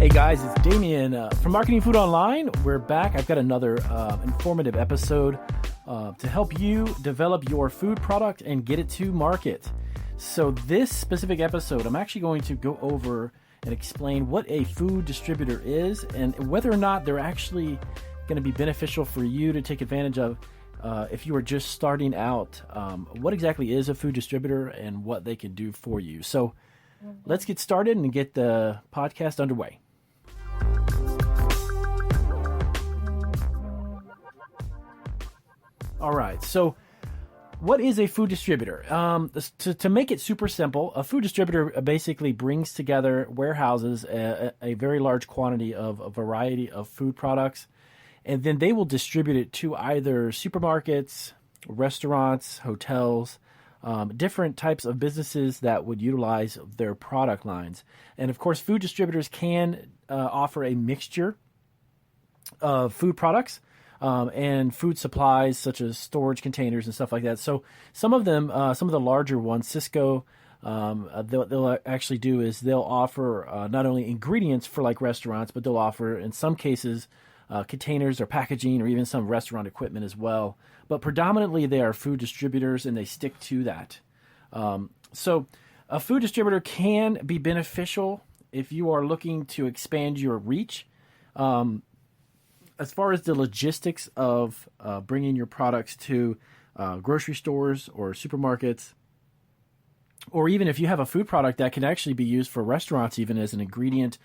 Hey guys, it's Damien from Marketing Food Online. We're back. I've got another informative episode to help you develop your food product and get it to market. So this specific episode, I'm actually going to go over and explain what a food distributor is and whether or not they're actually going to be beneficial for you to take advantage of if you are just starting out. What exactly is a food distributor and what they can do for you. So let's get started and get the podcast underway. All right, so what is a food distributor? To make it super simple, a food distributor basically brings together warehouses a very large quantity of a variety of food products, and then they will distribute it to either supermarkets, restaurants, hotels, different types of businesses that would utilize their product lines. And of course, food distributors can offer a mixture of food products and food supplies such as storage containers and stuff like that. So some of them, some of the larger ones, Cisco, they'll actually do is they'll offer not only ingredients for like restaurants, but they'll offer in some cases containers or packaging or even some restaurant equipment as well. But predominantly they are food distributors and they stick to that. So a food distributor can be beneficial if you are looking to expand your reach. As far as the logistics of bringing your products to grocery stores or supermarkets, or even if you have a food product that can actually be used for restaurants, even as an ingredient,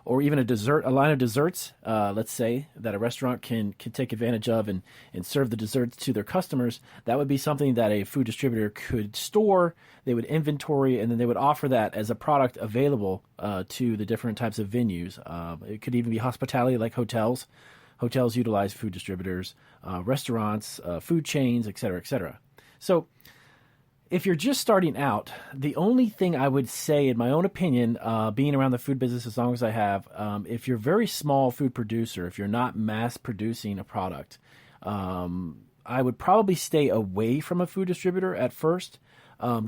or even a line of desserts, let's say, that a restaurant can take advantage of and serve the desserts to their customers, that would be something that a food distributor could store, they would inventory, and then they would offer that as a product available to the different types of venues. It could even be hospitality like hotels. Hotels utilize food distributors, restaurants, food chains, et cetera, et cetera. So if you're just starting out, the only thing I would say, in my own opinion, being around the food business as long as I have, if you're a very small food producer, if you're not mass producing a product, I would probably stay away from a food distributor at first.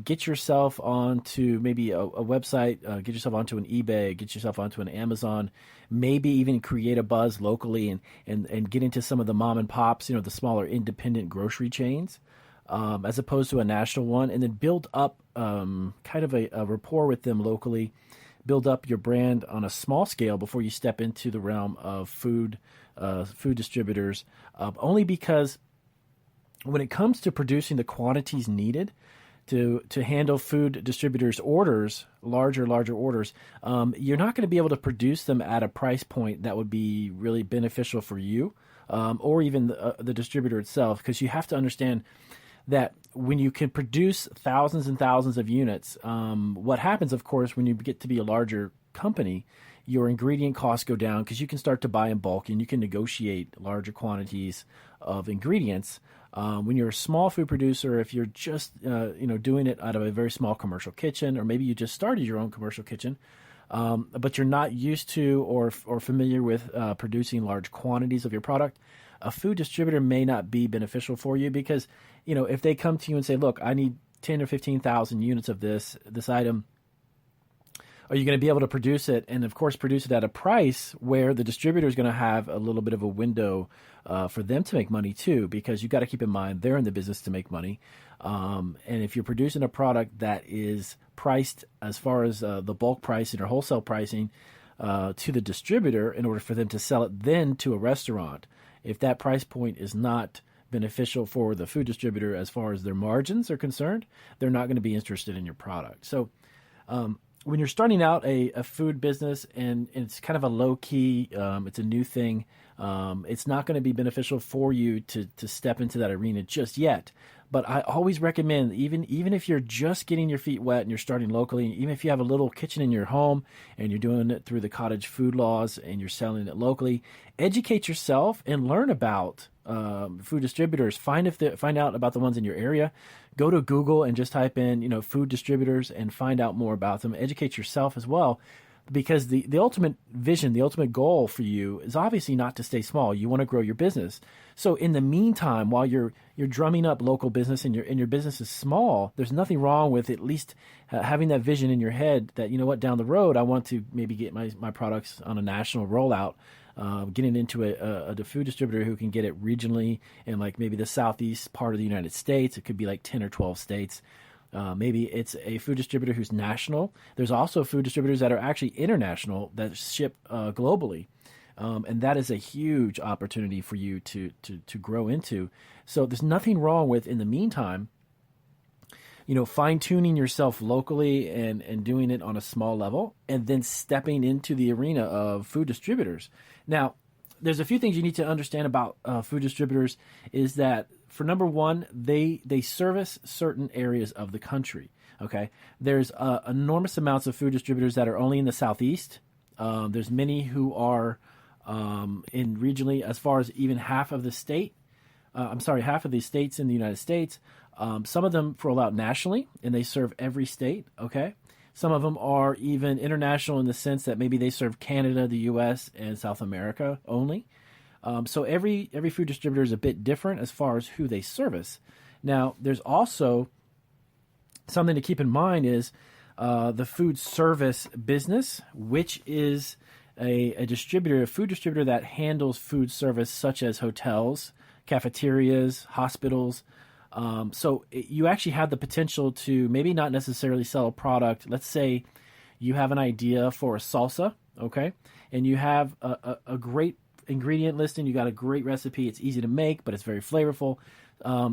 Get yourself onto maybe a website, get yourself onto an eBay, get yourself onto an Amazon, maybe even create a buzz locally and get into some of the mom and pops, the smaller independent grocery chains, as opposed to a national one, and then build up kind of a rapport with them locally, build up your brand on a small scale before you step into the realm of food distributors, only because when it comes to producing the quantities needed to handle food distributors' orders, larger orders, you're not going to be able to produce them at a price point that would be really beneficial for you or even the distributor itself, because you have to understand that when you can produce thousands and thousands of units, what happens, of course, when you get to be a larger company, your ingredient costs go down because you can start to buy in bulk and you can negotiate larger quantities of ingredients. When you're a small food producer, if you're just doing it out of a very small commercial kitchen, or maybe you just started your own commercial kitchen, but you're not used to or familiar with producing large quantities of your product, a food distributor may not be beneficial for you because if they come to you and say, "Look, I need 10 or 15,000 units of this item," are you going to be able to produce it, and of course produce it at a price where the distributor is going to have a little bit of a window for them to make money too, because you've got to keep in mind they're in the business to make money. And if you're producing a product that is priced as far as the bulk pricing or wholesale pricing to the distributor in order for them to sell it then to a restaurant, if that price point is not beneficial for the food distributor as far as their margins are concerned, they're not going to be interested in your product. So when you're starting out a food business and it's kind of a low key, it's a new thing, it's not going to be beneficial for you to step into that arena just yet. But I always recommend, even if you're just getting your feet wet and you're starting locally, even if you have a little kitchen in your home and you're doing it through the cottage food laws and you're selling it locally, educate yourself and learn about food distributors. Find out about the ones in your area. Go to Google and just type in food distributors and find out more about them. Educate yourself as well. because the ultimate vision, the ultimate goal for you is obviously not to stay small. You want to grow your business. So in the meantime, while you're drumming up local business and your business is small, there's nothing wrong with at least having that vision in your head that, you know what, down the road, I want to maybe get my products on a national rollout, getting into a food distributor who can get it regionally in like maybe the southeast part of the United States. It could be like 10 or 12 states. Maybe it's a food distributor who's national. There's also food distributors that are actually international that ship globally. And that is a huge opportunity for you to grow into. So there's nothing wrong with, in the meantime, fine-tuning yourself locally and doing it on a small level, and then stepping into the arena of food distributors. Now, there's a few things you need to understand about food distributors is that, for number one, they service certain areas of the country, okay? There's enormous amounts of food distributors that are only in the Southeast. There's many who are in regionally as far as even half of the states in the United States. Some of them roll out nationally, and they serve every state, okay? Some of them are even international in the sense that maybe they serve Canada, the U.S., and South America only. So every food distributor is a bit different as far as who they service. Now, there's also something to keep in mind is the food service business, which is a food distributor that handles food service such as hotels, cafeterias, hospitals. So you actually have the potential to maybe not necessarily sell a product. Let's say you have an idea for a salsa, okay, and you have a great ingredient list and you got a great recipe. It's easy to make, but it's very flavorful.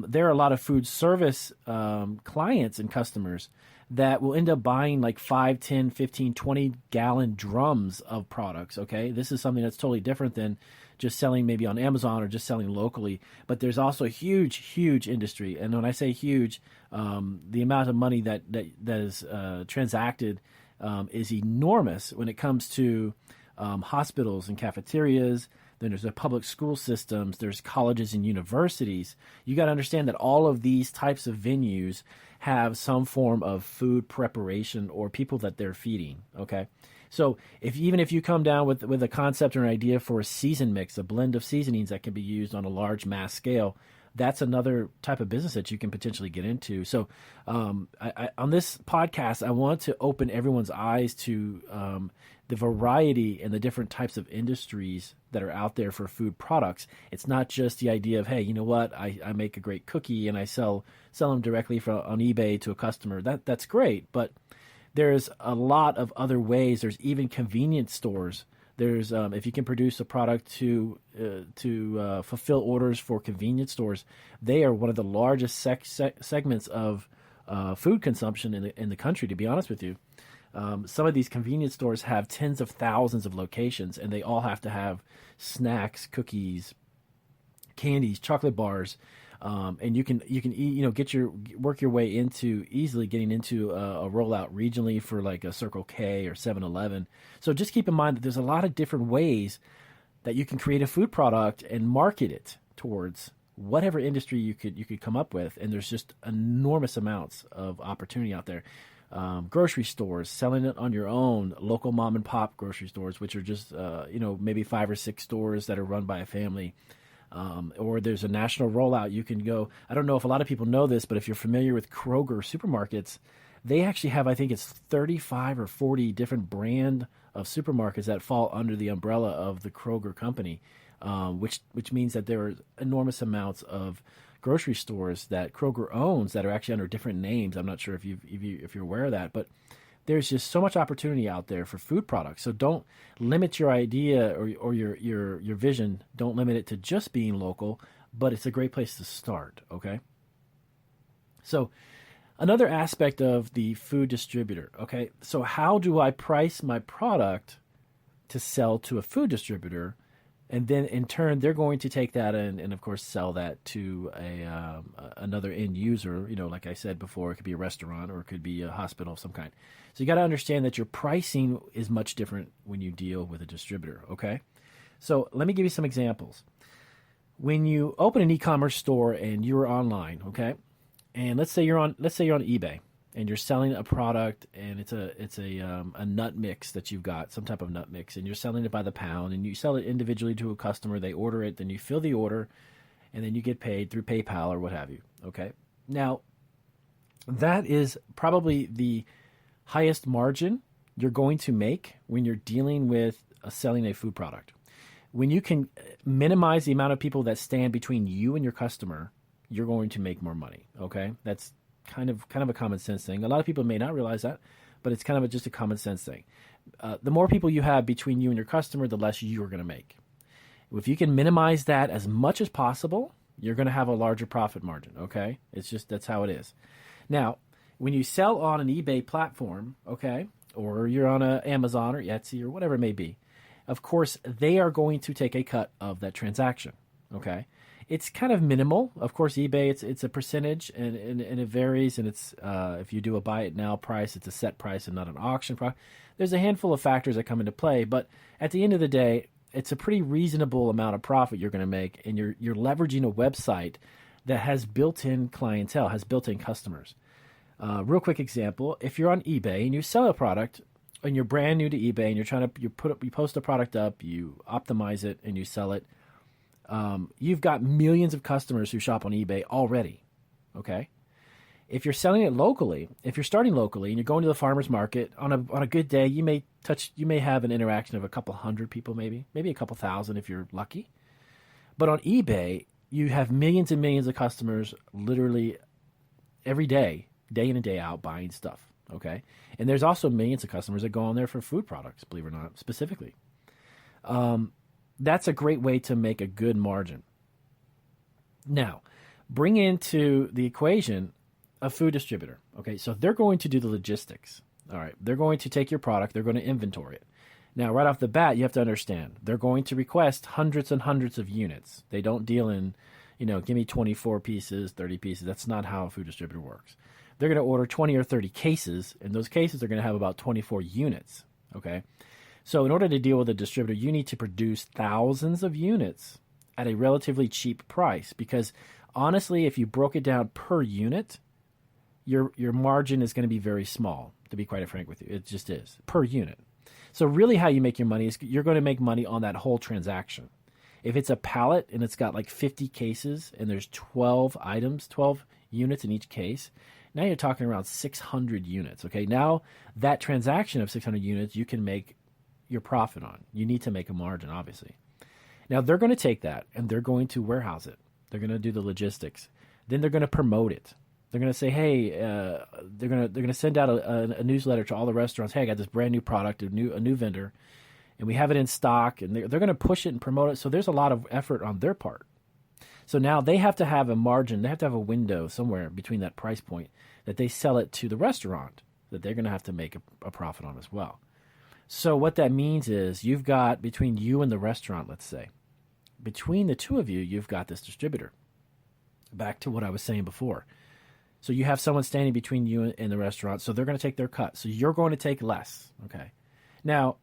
There are a lot of food service clients and customers that will end up buying like 5, 10, 15, 20-gallon drums of products, okay? This is something that's totally different than just selling maybe on Amazon or just selling locally. But there's also a huge, huge industry. And when I say huge, the amount of money that is transacted is enormous when it comes to hospitals and cafeterias. Then there's the public school systems, there's colleges and universities. You got to understand that all of these types of venues have some form of food preparation or people that they're feeding, okay? So even if you come down with a concept or an idea for a season mix, a blend of seasonings that can be used on a large mass scale, that's another type of business that you can potentially get into. So on this podcast, I want to open everyone's eyes to the variety and the different types of industries that are out there for food products. It's not just the idea of, hey, you know what, I make a great cookie and I sell them directly on eBay to a customer. That's great, but there's a lot of other ways. There's even convenience stores. There's if you can produce a product to fulfill orders for convenience stores, they are one of the largest segments of food consumption in the country. To be honest with you, some of these convenience stores have tens of thousands of locations, and they all have to have snacks, cookies, candies, chocolate bars, and you can work your way into easily getting into a rollout regionally for like a Circle K or 7-Eleven. So just keep in mind that there's a lot of different ways that you can create a food product and market it towards whatever industry you could come up with, and there's just enormous amounts of opportunity out there. Grocery stores, selling it on your own, local mom and pop grocery stores, which are just maybe 5 or 6 stores that are run by a family. Or there's a national rollout. You can go, I don't know if a lot of people know this, but if you're familiar with Kroger supermarkets, they actually have, I think it's 35 or 40 different brand of supermarkets that fall under the umbrella of the Kroger company, which means that there are enormous amounts of grocery stores that Kroger owns that are actually under different names. I'm not sure if you're aware of that, but there's just so much opportunity out there for food products. So don't limit your idea or your vision. Don't limit it to just being local, but it's a great place to start, okay? So another aspect of the food distributor, okay? So how do I price my product to sell to a food distributor? And then in turn, they're going to take that and of course, sell that to another end user. Like I said before, it could be a restaurant or it could be a hospital of some kind. So you got to understand that your pricing is much different when you deal with a distributor, okay? So let me give you some examples. When you open an e-commerce store and you're online, okay? And let's say you're on eBay and you're selling a product, and it's a nut mix that you've got, some type of nut mix, and you're selling it by the pound, and you sell it individually to a customer. They order it, then you fill the order, and then you get paid through PayPal or what have you. Okay, now that is probably the highest margin you're going to make when you're dealing with selling a food product. When you can minimize the amount of people that stand between you and your customer, you're going to make more money. Okay, that's kind of a common sense thing. A lot of people may not realize that, but it's kind of just a common sense thing. The more people you have between you and your customer, the less you're going to make. If you can minimize that as much as possible, you're going to have a larger profit margin. Okay, it's just that's how it is. Now, when you sell on an eBay platform, okay, or you're on a Amazon or Etsy or whatever it may be, of course, they are going to take a cut of that transaction, okay? It's kind of minimal. Of course, eBay, it's a percentage, and it varies, and it's if you do a buy it now price, it's a set price and not an auction price. There's a handful of factors that come into play, but at the end of the day, it's a pretty reasonable amount of profit you're going to make, and you're leveraging a website that has built-in clientele, has built-in customers. Real quick example, if you're on eBay and you sell a product, and you're brand new to eBay, and you post a product up, you optimize it, and you sell it. You've got millions of customers who shop on eBay already. Okay, if you're selling it locally, if you're starting locally, and you're going to the farmer's market on a good day, you may have an interaction of a couple hundred people, maybe a couple thousand if you're lucky. But on eBay, you have millions and millions of customers, literally every day in and day out, buying stuff. Okay, and there's also millions of customers that go on there for food products, believe it or not, specifically. That's a great way to make a good margin. Now, bring into the equation a food distributor. Okay, so they're going to do the logistics. All right, they're going to take your product, they're going to inventory it. Now, right off the bat, you have to understand, they're going to request hundreds and hundreds of units. They don't deal in, give me 24 pieces, 30 pieces. That's not how a food distributor works. They're going to order 20 or 30 cases, and those cases are going to have about 24 units, okay? So in order to deal with a distributor, you need to produce thousands of units at a relatively cheap price, because honestly, if you broke it down per unit, your margin is going to be very small, to be quite frank with you. It just is, per unit. So really how you make your money is you're going to make money on that whole transaction. If it's a pallet and it's got like 50 cases and there's 12 items, 12 units in each case, now you're talking around 600 units, okay? Now that transaction of 600 units, you can make your profit on. You need to make a margin, obviously. Now they're going to take that and they're going to warehouse it. They're going to do the logistics. Then they're going to promote it. They're going to say, hey, they're going to send out a newsletter to all the restaurants. Hey, I got this brand new product, a new vendor, and we have it in stock, and they're going to push it and promote it. So there's a lot of effort on their part. So now they have to have a margin. They have to have a window somewhere between that price point that they sell it to the restaurant that they're going to have to make a profit on as well. So what that means is you've got, between you and the restaurant, let's say, between the two of you, you've got this distributor. Back to what I was saying before. So you have someone standing between you and the restaurant, so they're going to take their cut. So you're going to take less, okay? Now,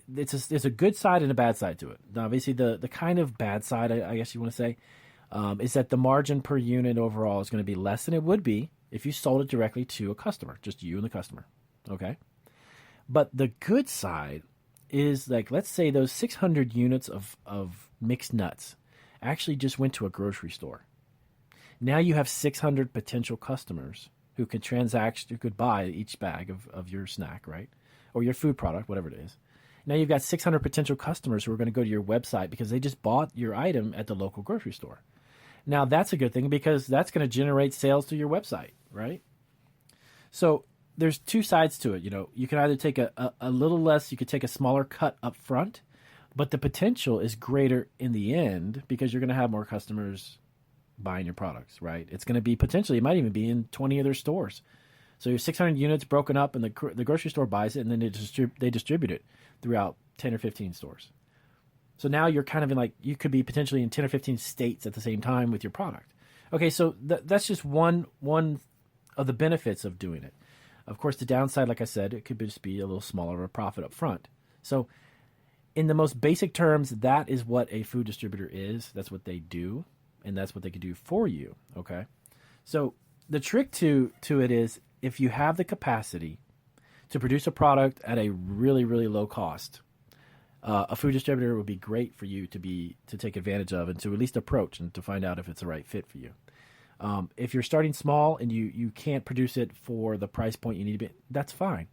there's a good side and a bad side to it. Now, obviously, the kind of bad side, I guess you want to say, is that the margin per unit overall is going to be less than it would be if you sold it directly to a customer, just you and the customer, okay? But the good side is, like, let's say those 600 units of mixed nuts actually just went to a grocery store. Now you have 600 potential customers who could who could buy each bag of your snack, right? Or your food product, whatever it is. Now you've got 600 potential customers who are going to go to your website because they just bought your item at the local grocery store. Now that's a good thing because that's going to generate sales to your website, right? So there's two sides to it. You can either take a little less, you could take a smaller cut up front, but the potential is greater in the end because you're going to have more customers buying your products, right? It's going to be potentially, it might even be in 20 other stores. So your 600 units broken up and the grocery store buys it and then they distribute it throughout 10 or 15 stores. So now you're kind of in, like, you could be potentially in 10 or 15 states at the same time with your product. Okay, so that's just one of the benefits of doing it. Of course, the downside, like I said, it could just be a little smaller of a profit up front. So in the most basic terms, that is what a food distributor is. That's what they do, and that's what they can do for you, okay? So the trick to it is if you have the capacity to produce a product at a really, really low cost, a food distributor would be great for you to take advantage of and to at least approach and to find out if it's the right fit for you. If you're starting small and you can't produce it for the price point you need to be, that's fine.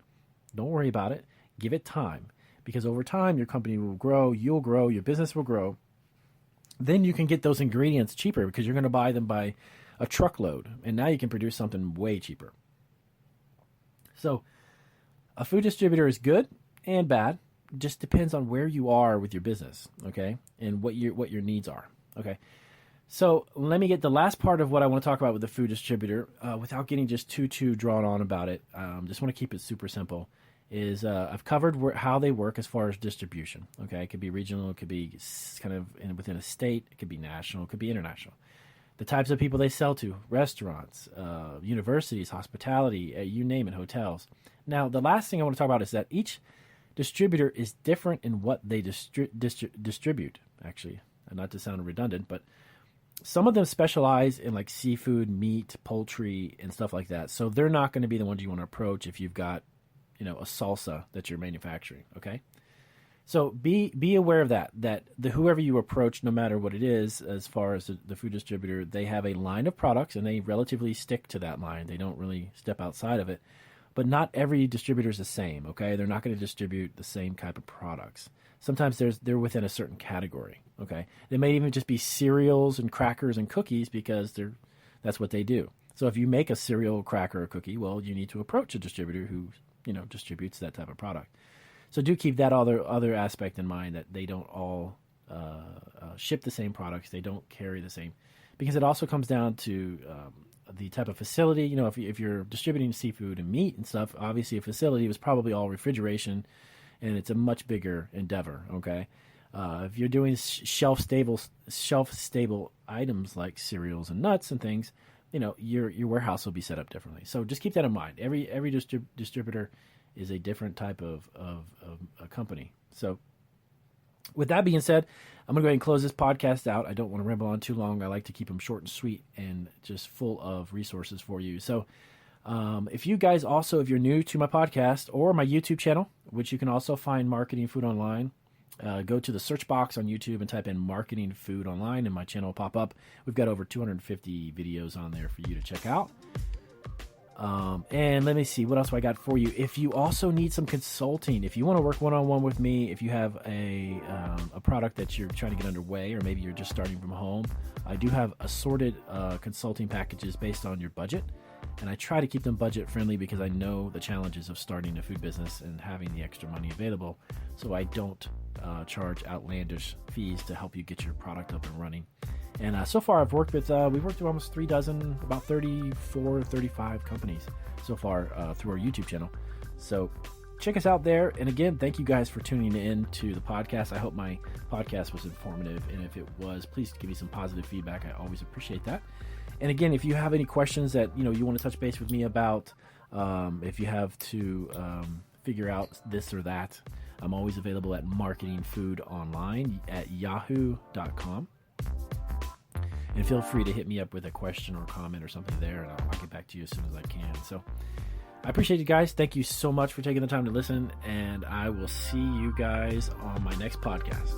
Don't worry about it. Give it time, because over time your company will grow, you'll grow, your business will grow. Then you can get those ingredients cheaper because you're going to buy them by a truckload, and now you can produce something way cheaper. So a food distributor is good and bad. It just depends on where you are with your business, okay, and what your needs are, okay. So let me get the last part of what I want to talk about with the food distributor without getting just too drawn on about it. Just want to keep it super simple. I've covered how they work as far as distribution. Okay, it could be regional, it could be kind of within a state, it could be national, it could be international. The types of people they sell to: restaurants, universities, hospitality, you name it, hotels. Now, the last thing I want to talk about is that each distributor is different in what they distribute. Actually, not to sound redundant, but some of them specialize in like seafood, meat, poultry, and stuff like that. So they're not going to be the ones you want to approach if you've got, a salsa that you're manufacturing. Okay. So be aware of that whoever you approach, no matter what it is, as far as the food distributor, they have a line of products and they relatively stick to that line. They don't really step outside of it. But not every distributor is the same. Okay. They're not going to distribute the same type of products. Sometimes they're within a certain category. Okay. They may even just be cereals and crackers and cookies because that's what they do. So if you make a cereal, cracker, or cookie, well, you need to approach a distributor who, distributes that type of product. So do keep that other aspect in mind, that they don't all ship the same products. They don't carry the same, because it also comes down to the type of facility. If you're distributing seafood and meat and stuff, obviously a facility was probably all refrigeration, and it's a much bigger endeavor. Okay, if you're doing shelf stable items like cereals and nuts and things, your warehouse will be set up differently. So just keep that in mind. Every distributor is a different type of a company. So with that being said, I'm going to go ahead and close this podcast out. I don't want to ramble on too long. I like to keep them short and sweet and just full of resources for you. So if you guys also, if you're new to my podcast or my YouTube channel, which you can also find Marketing Food Online, go to the search box on YouTube and type in Marketing Food Online and my channel will pop up. We've got over 250 videos on there for you to check out. And let me see, what else do I got for you? If you also need some consulting, if you want to work one-on-one with me, if you have a product that you're trying to get underway, or maybe you're just starting from home, I do have assorted consulting packages based on your budget. And I try to keep them budget friendly because I know the challenges of starting a food business and having the extra money available. So I don't charge outlandish fees to help you get your product up and running. And so far we've worked with almost 3 dozen, about 34, 35 companies so far through our YouTube channel. So check us out there. And again, thank you guys for tuning in to the podcast. I hope my podcast was informative. And if it was, please give me some positive feedback. I always appreciate that. And again, if you have any questions that you want to touch base with me about, if you have to figure out this or that, I'm always available at marketingfoodonline@yahoo.com. And feel free to hit me up with a question or comment or something there, and I'll get back to you as soon as I can. So I appreciate you guys. Thank you so much for taking the time to listen, and I will see you guys on my next podcast.